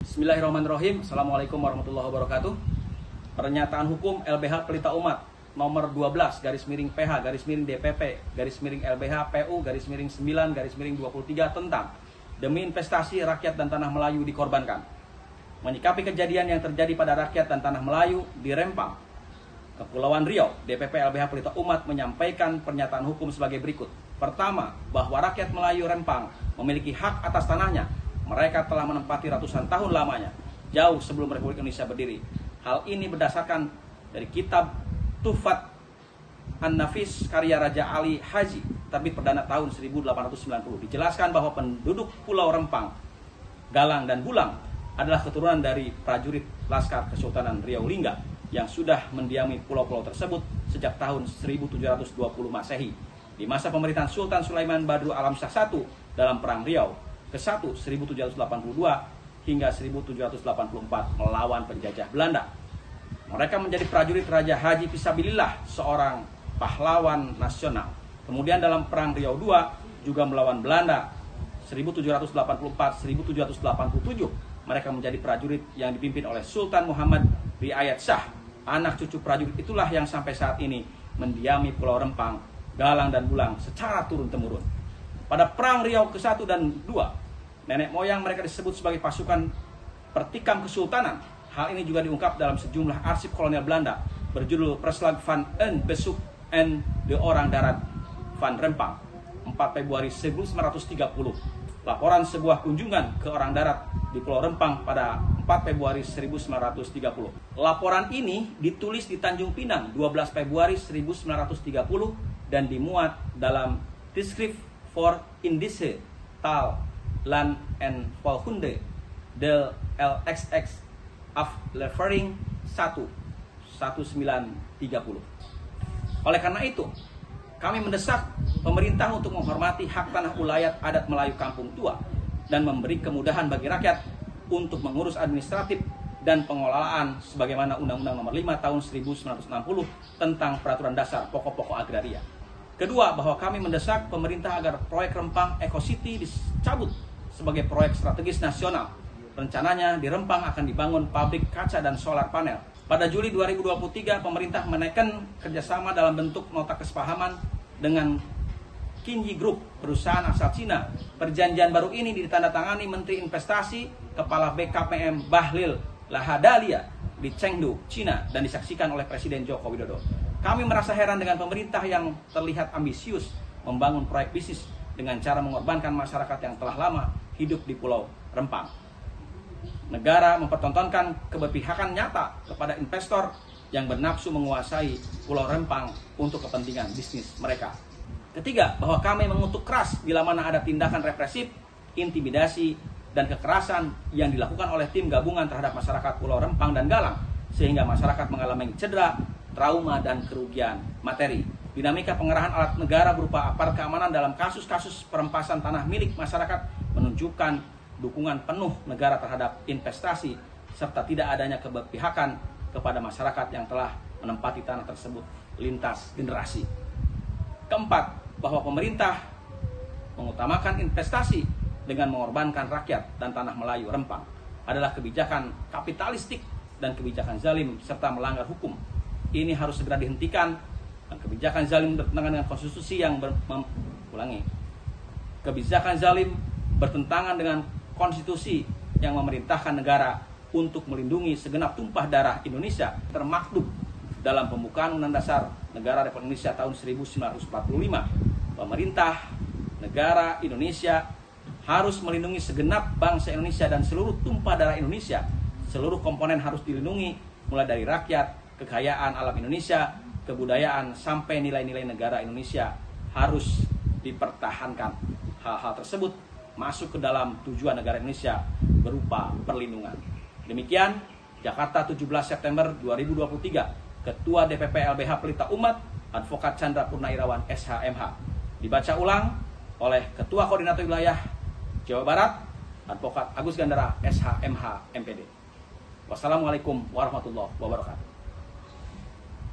Bismillahirrahmanirrahim. Assalamualaikum warahmatullahi wabarakatuh. Pernyataan hukum LBH Pelita Umat nomor 12 /PH DPP LBH PU 9/23 tentang demi investasi rakyat dan tanah Melayu dikorbankan. Menyikapi kejadian yang terjadi pada rakyat dan tanah Melayu di Rempang, Kepulauan Riau, DPP LBH Pelita Umat menyampaikan pernyataan hukum sebagai berikut. Pertama, bahwa rakyat Melayu Rempang memiliki hak atas tanahnya. Mereka telah menempati ratusan tahun lamanya, jauh sebelum Republik Indonesia berdiri. Hal ini berdasarkan dari kitab Tuhfat An-Nafis karya Raja Ali Haji, terbit perdana tahun 1890. Dijelaskan bahwa penduduk Pulau Rempang, Galang, dan Bulang adalah keturunan dari prajurit Laskar Kesultanan Riau Lingga yang sudah mendiami pulau-pulau tersebut sejak tahun 1720 Masehi. Di masa pemerintahan Sultan Sulaiman Badru Alam Shah I dalam Perang Riau ke-1 1782 hingga 1784 melawan penjajah Belanda. Mereka menjadi prajurit Raja Haji Fisabilillah, seorang pahlawan nasional. Kemudian dalam Perang Riau II juga melawan Belanda 1784-1787. Mereka menjadi prajurit yang dipimpin oleh Sultan Muhammad Riayat Shah. Anak cucu prajurit itulah yang sampai saat ini mendiami Pulau Rempang, Galang, dan Bulang secara turun-temurun. Pada Perang Riau ke-1 dan 2, nenek moyang mereka disebut sebagai pasukan Pertikam Kesultanan. Hal ini juga diungkap dalam sejumlah arsip kolonial Belanda berjudul Verslag van een Bezoek en de Orang Darat van Rempang, 4 Februari 1930. Laporan sebuah kunjungan ke orang darat di Pulau Rempang pada 4 Februari 1930. Laporan ini ditulis di Tanjung Pinang 12 Februari 1930 dan dimuat dalam Tischrift voor Indische Taal, Land en Volkunde de LXX aflevering 1930. Oleh karena itu, kami mendesak pemerintah untuk menghormati hak tanah ulayat adat Melayu Kampung Tua dan memberi kemudahan bagi rakyat untuk mengurus administratif dan pengelolaan sebagaimana Undang-Undang Nomor 5 Tahun 1960 tentang Peraturan Dasar Pokok-pokok Agraria. Kedua, bahwa kami mendesak pemerintah agar proyek Rempang Eco City dicabut sebagai proyek strategis nasional. Rencananya di Rempang akan dibangun pabrik kaca dan solar panel. Pada Juli 2023, pemerintah menaikkan kerjasama dalam bentuk nota kesepahaman dengan Qingyi Group, perusahaan asal Cina. Perjanjian baru ini ditandatangani Menteri Investasi Kepala BKPM Bahlil Lahadalia di Chengdu, Cina, dan disaksikan oleh Presiden Joko Widodo. Kami merasa heran dengan pemerintah yang terlihat ambisius membangun proyek bisnis dengan cara mengorbankan masyarakat yang telah lama hidup di Pulau Rempang. Negara mempertontonkan keberpihakan nyata kepada investor yang bernafsu menguasai Pulau Rempang untuk kepentingan bisnis mereka. Ketiga, bahwa kami mengutuk keras bila mana ada tindakan represif, intimidasi, dan kekerasan yang dilakukan oleh tim gabungan terhadap masyarakat Pulau Rempang dan Galang, sehingga masyarakat mengalami cedera, trauma, dan kerugian materi. Dinamika pengerahan alat negara berupa aparat keamanan dalam kasus-kasus perampasan tanah milik masyarakat menunjukkan dukungan penuh negara terhadap investasi serta tidak adanya keberpihakan kepada masyarakat yang telah menempati tanah tersebut lintas generasi. Keempat, bahwa pemerintah mengutamakan investasi dengan mengorbankan rakyat dan tanah Melayu Rempang adalah kebijakan kapitalistik dan kebijakan zalim serta melanggar hukum. Ini harus segera dihentikan, dan kebijakan zalim bertentangan dengan konstitusi yang kebijakan zalim bertentangan dengan konstitusi yang memerintahkan negara untuk melindungi segenap tumpah darah Indonesia, termaktub dalam pembukaan Undang Dasar Negara Republik Indonesia tahun 1945. Pemerintah negara Indonesia harus melindungi segenap bangsa Indonesia dan seluruh tumpah darah Indonesia. Seluruh komponen harus dilindungi, mulai dari rakyat, kekayaan alam Indonesia, kebudayaan, sampai nilai-nilai negara Indonesia harus dipertahankan. Hal-hal tersebut masuk ke dalam tujuan negara Indonesia berupa perlindungan. Demikian, Jakarta 17 September 2023, Ketua DPP LBH Pelita Umat, Advokat Chandra Purnairawan SHMH. Dibaca ulang oleh Ketua Koordinator Wilayah Jawa Barat, Advokat Agus Gandara SHMH MPD. Wassalamualaikum warahmatullahi wabarakatuh.